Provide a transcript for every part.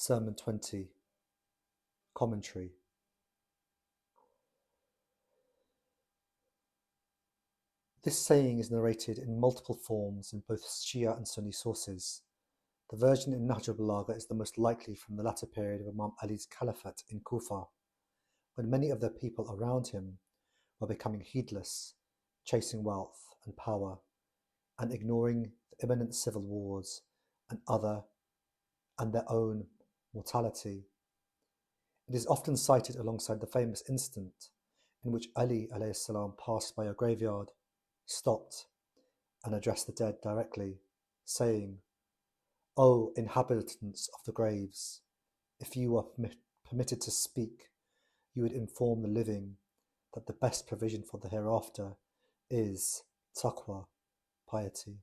Sermon 20, Commentary. This saying is narrated in multiple forms in both Shia and Sunni sources. The version in Nahj al-Balagha is the most likely from the latter period of Imam Ali's caliphate in Kufa, when many of the people around him were becoming heedless, chasing wealth and power, and ignoring the imminent civil wars and their own mortality. It is often cited alongside the famous incident in which Ali alayhi salam passed by a graveyard, stopped, and addressed the dead directly, saying, "O inhabitants of the graves, if you were permitted to speak, you would inform the living that the best provision for the hereafter is taqwa, piety."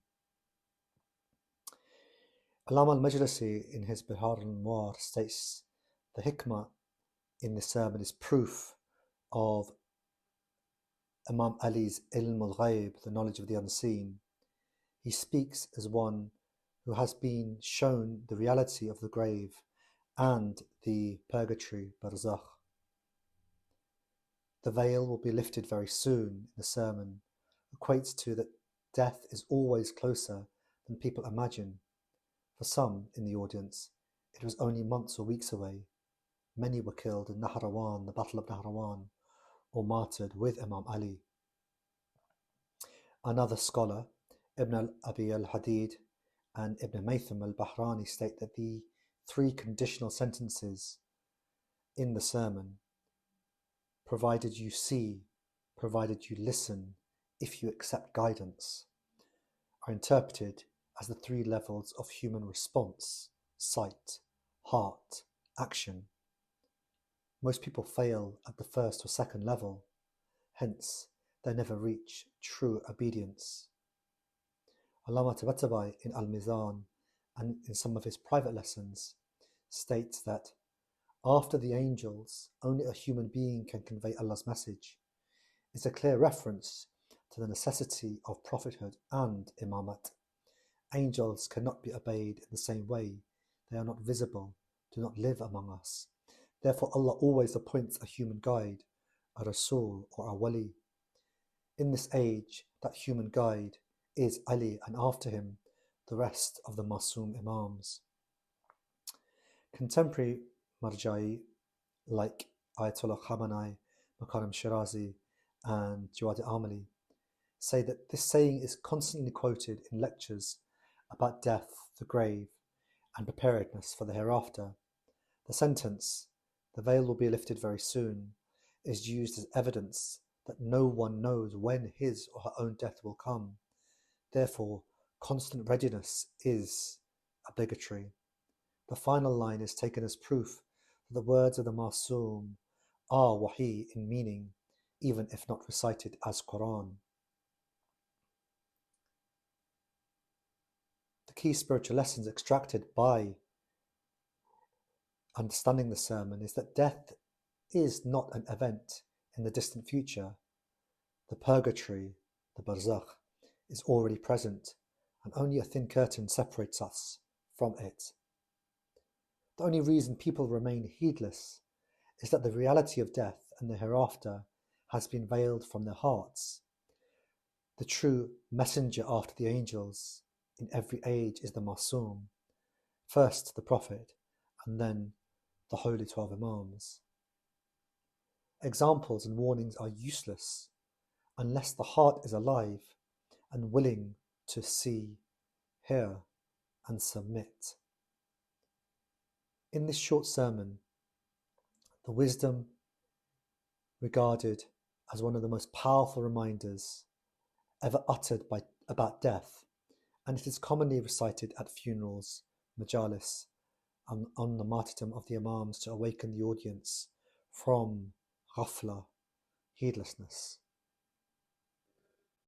Allama al-Majlisi in his Bihar al-Anwar states the hikmah in this sermon is proof of Imam Ali's ilm al-ghayb, the knowledge of the unseen. He speaks as one who has been shown the reality of the grave and the purgatory, barzakh. The veil will be lifted very soon in the sermon equates to that death is always closer than people imagine. For some in the audience, it was only months or weeks away. Many were killed in Nahrawan, the Battle of Nahrawan, or martyred with Imam Ali. Another scholar, Ibn al-Abi al-Hadid and Ibn Maytham al-Bahrani, state that the three conditional sentences in the sermon, provided you see, provided you listen, if you accept guidance, are interpreted as the three levels of human response: sight, heart, action. Most people fail at the first or second level, hence they never reach true obedience. Allama Tabatabai in Al-Mizan and in some of his private lessons states that after the angels, only a human being can convey Allah's message. It's a clear reference to the necessity of prophethood and imamat. Angels cannot be obeyed in the same way. They are not visible, do not live among us. Therefore Allah always appoints a human guide, a Rasul or a Wali. In this age, that human guide is Ali, and after him, the rest of the Masum Imams. Contemporary Marja'i, like Ayatollah Khamenei, Makarim Shirazi, and Jawad Amali, say that this saying is constantly quoted in lectures about death, the grave, and preparedness for the hereafter. The sentence, "the veil will be lifted very soon," is used as evidence that no one knows when his or her own death will come. Therefore, constant readiness is obligatory. The final line is taken as proof that the words of the Masum are wahi in meaning, even if not recited as Quran. The key spiritual lessons extracted by understanding the sermon is that death is not an event in the distant future. The purgatory, the barzakh, is already present, and only a thin curtain separates us from it. The only reason people remain heedless is that the reality of death and the hereafter has been veiled from their hearts. The true messenger after the angels in every age is the Masum, first the Prophet, and then the Holy 12 Imams. Examples and warnings are useless unless the heart is alive and willing to see, hear, and submit. In this short sermon, the wisdom regarded as one of the most powerful reminders ever uttered about death, and it is commonly recited at funerals, majalis, and on the martyrdom of the Imams to awaken the audience from ghafla, heedlessness.